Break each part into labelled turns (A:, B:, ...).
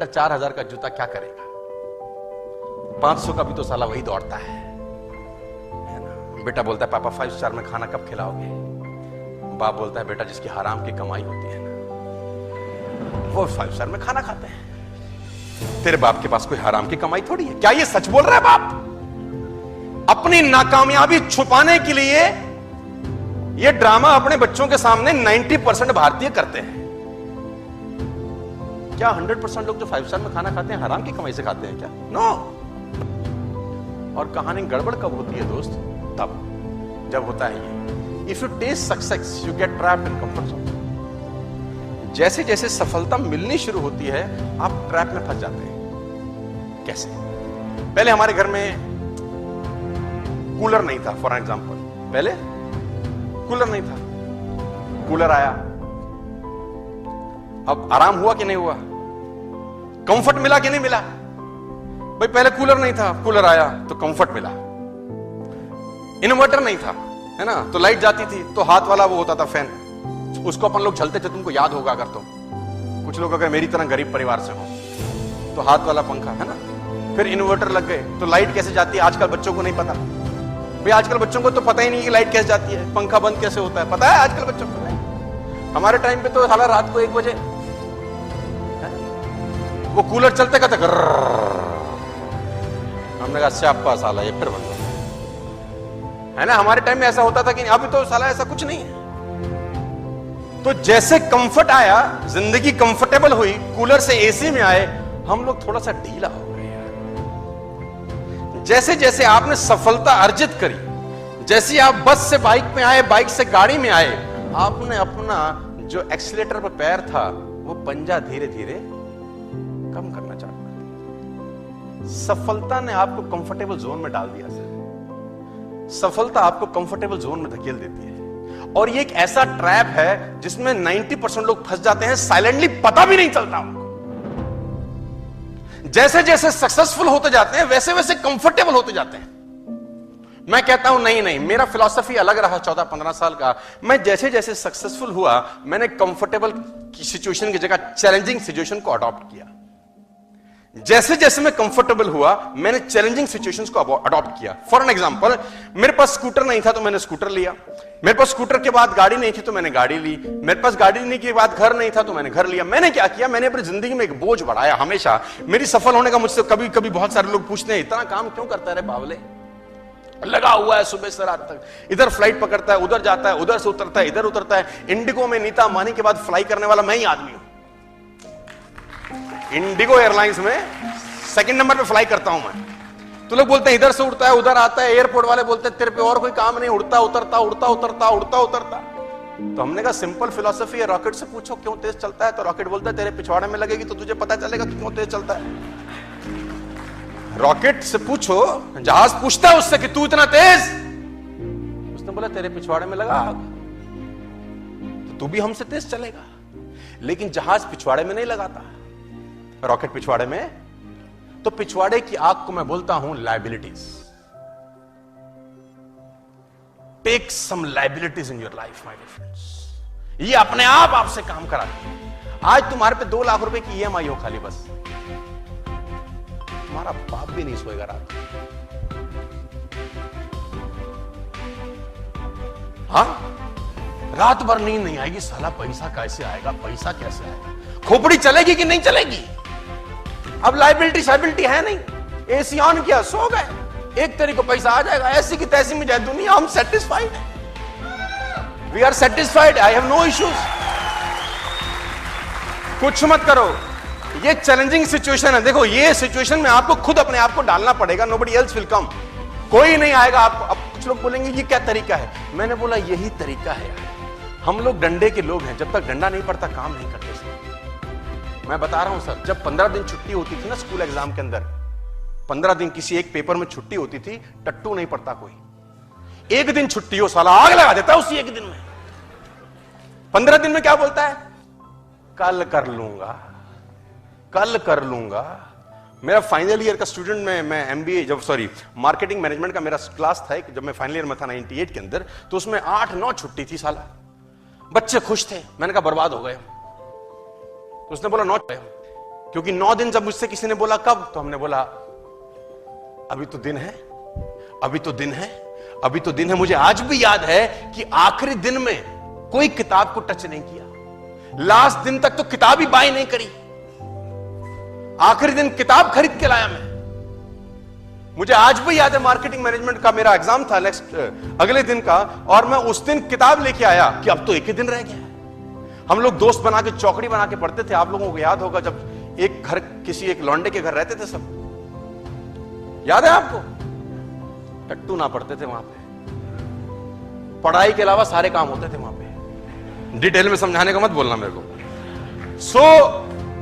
A: 4,000 का जूता क्या करेगा, 500 का भी तो साला वही दौड़ता है ना। बेटा बोलता है पापा 5 स्टार में खाना कब खिलाओगे, बाप बोलता है बेटा जिसकी हराम की कमाई होती है ना वो 5 स्टार में खाना खाते हैं। तेरे बाप के पास कोई हराम की कमाई थोड़ी है। क्या ये सच बोल रहा है बाप? अपनी नाकामयाबी छुपाने के लिए ये ड्रामा अपने बच्चों के सामने 90% भारतीय करते हैं। क्या 100% लोग जो 5 स्टार में खाना खाते हैं हराम की कमाई से खाते हैं क्या? नो। और कहानी गड़बड़ कब होती है दोस्त? तब जब होता है ये, if you taste success you get trapped in comfort zone. जैसे जैसे सफलता मिलनी शुरू होती है आप ट्रैप में फंस जाते हैं। कैसे? पहले हमारे घर में कूलर नहीं था, फॉर एग्जाम्पल, पहले कूलर नहीं था, कूलर आया, अब आराम हुआ कि नहीं हुआ, कंफर्ट मिला कि नहीं मिला? भाई पहले कूलर नहीं था, कूलर आया तो कंफर्ट मिला। इन्वर्टर नहीं था, है ना, तो लाइट जाती थी तो हाथ वाला वो होता था फैन, उसको अपन लोग झलते थे, तुमको याद होगा अगर तुम कुछ लोग अगर मेरी तरह गरीब परिवार से हो तो हाथ वाला पंखा, है ना। फिर इन्वर्टर लग गए तो लाइट कैसे जाती है आजकल बच्चों को नहीं पता। भाई आजकल बच्चों को तो पता ही नहीं कि लाइट कैसे जाती है, पंखा बंद कैसे होता है, पता है आजकल बच्चों को नहीं। हमारे टाइम पे तो साला रात को 1 बजे वो कूलर चलते कहते हमने कहा स्यापा साला ये फिर बंद हो, है ना। हमारे टाइम में ऐसा होता था कि अभी तो साला ऐसा कुछ नहीं है। तो जैसे कंफर्ट आया, जिंदगी कंफर्टेबल हुई, कूलर से एसी में आए, हम लोग थोड़ा सा ढीला हो गए यार। जैसे जैसे आपने सफलता अर्जित करी, जैसे आप बस से बाइक में आए, बाइक से गाड़ी में आए, आपने अपना जो एक्सीलेटर पर पैर था वो पंजा धीरे धीरे कम करना चालू कर दिया। सफलता ने आपको कंफर्टेबल जोन में डाल दिया सर। सफलता आपको कंफर्टेबल जोन में धकेल देती है और ये एक ऐसा ट्रैप है जिसमें 90% लोग फंस जाते हैं, साइलेंटली पता भी नहीं चलता उनको। जैसे जैसे सक्सेसफुल होते जाते हैं वैसे वैसे कंफर्टेबल होते जाते हैं। मैं कहता हूं नहीं नहीं, मेरा फिलॉसफी अलग रहा 14-15 साल का। मैं जैसे जैसे सक्सेसफुल हुआ मैंने कंफर्टेबल सिचुएशन की जगह चैलेंजिंग सिचुएशन को अडॉप्ट किया। जैसे जैसे मैं कंफर्टेबल हुआ मैंने चैलेंजिंग सिचुएशंस को अडॉप्ट किया। फॉर एन एग्जांपल, मेरे पास स्कूटर नहीं था तो मैंने स्कूटर लिया, मेरे पास स्कूटर के बाद गाड़ी नहीं थी तो मैंने गाड़ी ली, मेरे पास गाड़ी लेने के बाद घर नहीं था तो मैंने घर लिया। मैंने क्या किया, मैंने अपनी जिंदगी में एक बोझ बढ़ाया। हमेशा मेरी सफल होने का मुझसे कभी कभी बहुत सारे लोग पूछते हैं इतना काम क्यों करता है रे बावले, लगा हुआ है सुबह से रात तक, इधर फ्लाइट पकड़ता है, उधर जाता है, उधर से उतरता है, इधर उतरता है। इंडिगो में नीता अंबानी के बाद फ्लाई करने वाला मैं ही आदमी हूं। इंडिगो एयरलाइंस में सेकंड नंबर पे फ्लाई करता हूं मैं। तो लोग बोलते हैं इधर से उड़ता है उधर आता है, एयरपोर्ट वाले बोलते हैं तेरे पे और कोई काम नहीं, उड़ता उतरता उड़ता उतरता उड़ता उतरता। तो हमने कहा सिंपल फिलॉसफी है, रॉकेट से पूछो क्यों तेज चलता है, तो रॉकेट बोलता है तेरे पिछवाड़े में लगेगी तो तुझे पता चलेगा क्यों तेज चलता है। रॉकेट से पूछो, जहाज पूछता है उससे कि तू इतना तेज, उसने बोला तेरे पिछवाड़े में लगा आग तो तू भी हमसे तेज चलेगा। लेकिन जहाज पिछवाड़े में नहीं लगाता, रॉकेट पिछवाड़े में। तो पिछवाड़े की आग को मैं बोलता हूं liabilities. Take some liabilities in your life my dear friends. ये अपने आप आपसे काम कराती है। आज तुम्हारे पे 2 लाख रुपए की EMI हो खाली, बस तुम्हारा बाप भी नहीं सोएगा रात। हाँ, रात भर नींद नहीं आएगी, साला पैसा कैसे आएगा, पैसा कैसे आएगा, खोपड़ी चलेगी कि नहीं चलेगी। अब लाइबिलिटी शाइबिलिटी है नहीं, एसी ऑन किया सो गए, एक तरीके को पैसा आ जाएगा, ऐसी की तैसी में जाए दुनिया। हम सेटिस्फाइड हैं, we are satisfied, I have no issues. कुछ मत करो, ये चैलेंजिंग सिचुएशन है। देखो ये सिचुएशन में आपको खुद अपने आप को डालना पड़ेगा, नोबडी एल्स विल कम, कोई नहीं आएगा आपको। अब कुछ लोग बोलेंगे ये क्या तरीका है, मैंने बोला यही तरीका है। हम लोग डंडे के लोग हैं, जब तक डंडा नहीं पड़ता काम नहीं करते सर। मैं बता रहा हूं सर, जब 15 दिन छुट्टी होती थी ना स्कूल एग्जाम के अंदर, 15 दिन किसी एक पेपर में छुट्टी होती थी, टट्टू नहीं पड़ता कोई। एक दिन छुट्टी हो साला आग लगा देता है उसी एक दिन में। 15 दिन में क्या बोलता है, कल कर लूंगा, कल कर लूंगा। मेरा फाइनल ईयर का स्टूडेंट मैं MBA जब मार्केटिंग मैनेजमेंट का मेरा क्लास था जब मैं फाइनल ईयर में था 98 के अंदर, तो उसमें 8-9 छुट्टी थी साला। बच्चे खुश थे, मैंने कहा बर्बाद हो गए। उसने बोला 9, क्योंकि 9 दिन जब मुझसे किसी ने बोला कब, तो हमने बोला अभी तो दिन है, अभी तो दिन है, अभी तो दिन है। मुझे आज भी याद है कि आखिरी दिन में कोई किताब को टच नहीं किया, लास्ट दिन तक तो किताब ही बाय नहीं करी, आखिरी दिन किताब खरीद के लाया मैं। मुझे आज भी याद है मार्केटिंग मैनेजमेंट का मेरा एग्जाम था नेक्स्ट अगले दिन का, और मैं उस दिन किताब लेके आया कि अब तो एक ही दिन रह गया है। हम लोग दोस्त बना के चौकड़ी बना के पढ़ते थे। आप लोगों को याद होगा जब एक घर किसी एक लौंडे के घर रहते थे सब, याद है आपको? टट्टू ना पढ़ते थे वहां पे, पढ़ाई के अलावा सारे काम होते थे वहां पे। डिटेल में समझाने का मत बोलना मेरे को। सो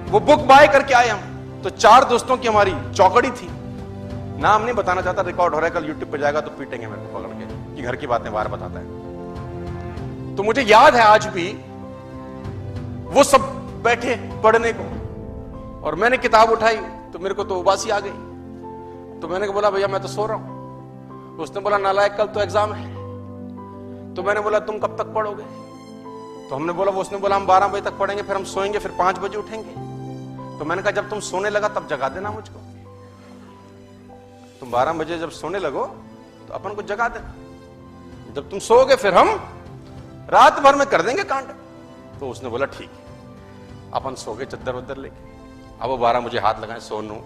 A: वो बुक बाय करके आए हम, तो 4 दोस्तों की हमारी चौकड़ी थी। नाम नहीं बताना चाहता, रिकॉर्ड हो रहा है, कल यूट्यूब पे जाएगा तो पीटेंगे मेरे को पकड़ के कि घर की बातें बाहर बताता है। तो मुझे याद है आज भी वो सब बैठे पढ़ने को, और मैंने किताब उठाई तो मेरे को तो उबासी आ गई। तो मैंने बोला भैया मैं तो सो रहा हूं। उसने बोला नालायक कल तो एग्जाम है। तो मैंने बोला तुम कब तक पढ़ोगे? तो हमने बोला, वो उसने बोला हम 12 बजे तक पढ़ेंगे, फिर हम सोएंगे, फिर 5 बजे उठेंगे। तो मैंने कहा जब तुम सोने लगा तब जगा देना मुझको। तुम 12 बजे जब सोने लगो तो अपन को जगा देना, जब तुम सोओगे फिर हम रात भर में कर देंगे कांड। तो उसने बोला ठीक है। अपन सो गए चद्दर वद्दर लेके। अब वो 12 मुझे हाथ लगाए, सोनू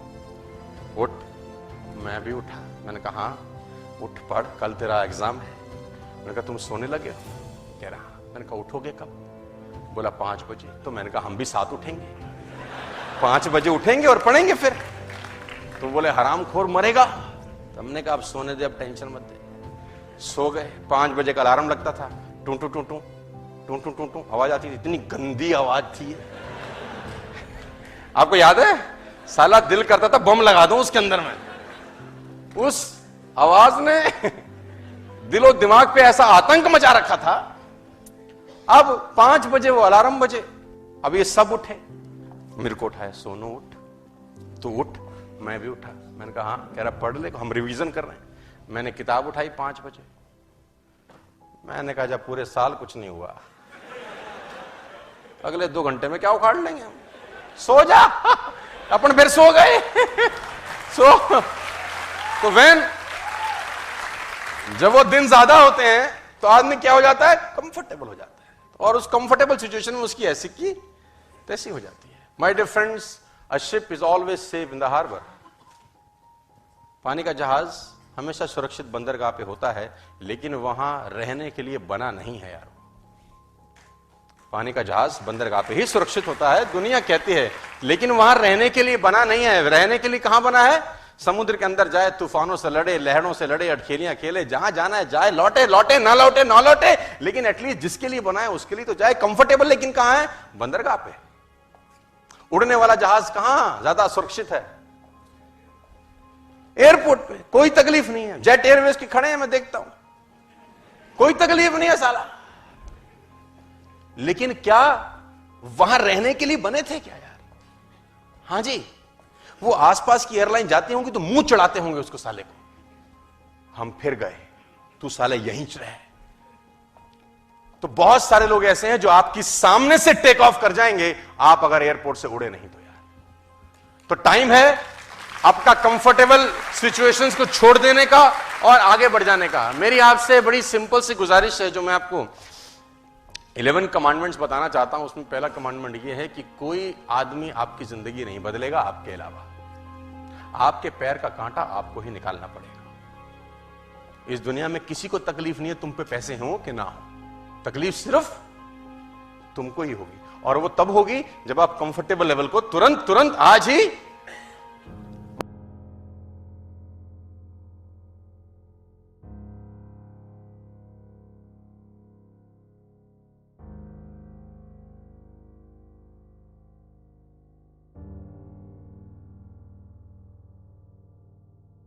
A: उठ। मैं भी उठा। मैंने कहा हाँ उठ पढ़, कल तेरा एग्जाम है। मैंने कहा तुम सोने लगे हो? कह रहा हाँ। मैंने कहा उठोगे कब? बोला 5 बजे। तो मैंने कहा हम भी साथ उठेंगे, 5 बजे उठेंगे और पढ़ेंगे फिर। तो बोले हरामखोर मरेगा। तो हमने कहा अब सोने दे, अब टेंशन मत दे। सो गए। 5 बजे का अलार्म लगता था, टू टू टू टू टू टू टू टू आवाज आती थी, इतनी गंदी आवाज थी। आपको याद है? साला दिल करता था बम लगा दूं उसके अंदर में। उस आवाज ने दिलो दिमाग पे ऐसा आतंक मचा रखा था। अब 5 बजे वो अलार्म बजे, अब ये सब उठे। मेरे को उठाया, सोनू उठ, तू उठ। मैं भी उठा। मैंने कहा हाँ। कह रहा पढ़ ले, हम रिवीजन कर रहे हैं। मैंने किताब उठाई 5 बजे। मैंने कहा जब पूरे साल कुछ नहीं हुआ, अगले 2 घंटे में क्या उखाड़ लेंगे हम, सो जा। अपन फिर सो गए। तो जब वो दिन ज्यादा होते हैं तो आदमी क्या हो जाता है, कंफर्टेबल हो जाता है, और उस कंफर्टेबल सिचुएशन में उसकी ऐसी की तैसी हो जाती है। My dear friends, a ship is always safe in the harbour. पानी का जहाज हमेशा सुरक्षित बंदरगाह पे होता है, लेकिन वहां रहने के लिए बना नहीं है यार। पानी का जहाज बंदरगाह पे ही सुरक्षित होता है, दुनिया कहती है, लेकिन वहां रहने के लिए बना नहीं है। रहने के लिए कहां बना है? समुद्र के अंदर जाए, तूफानों से लड़े, लहरों से लड़े, अटखेलियां खेले, जहां जाना है जाए, लौटे लौटे, ना लौटे ना लौटे, लेकिन एटलीस्ट जिसके लिए बना है उसके लिए तो जाए। कंफर्टेबल लेकिन कहां है? बंदरगाह पे। उड़ने वाला जहाज कहां ज्यादा सुरक्षित है? एयरपोर्ट पे। कोई तकलीफ नहीं है। जेट एयरवेज के खड़े हैं, मैं देखता हूं, कोई तकलीफ नहीं है साला। लेकिन क्या वहां रहने के लिए बने थे क्या यार? हां जी। वो आसपास की एयरलाइन जाती होंगी तो मुंह चढ़ाते होंगे उसको साले को, हम फिर गए, तू साले यहीं रहे। तो बहुत सारे लोग ऐसे हैं जो आपकी सामने से टेक ऑफ कर जाएंगे, आप अगर एयरपोर्ट से उड़े नहीं तो यार। तो टाइम है आपका कंफर्टेबल सिचुएशंस को छोड़ देने का और आगे बढ़ जाने का। मेरी आपसे बड़ी सिंपल सी गुजारिश है, जो मैं आपको 11 कमांडमेंट्स बताना चाहता हूं। उसमें पहला कमांडमेंट यह है कि कोई आदमी आपकी जिंदगी नहीं बदलेगा आपके अलावा। आपके पैर का कांटा आपको ही निकालना पड़ेगा। इस दुनिया में किसी को तकलीफ नहीं है तुम पे पैसे हो कि ना हो, तकलीफ सिर्फ तुमको ही होगी, और वो तब होगी जब आप कंफर्टेबल लेवल को तुरंत आज ही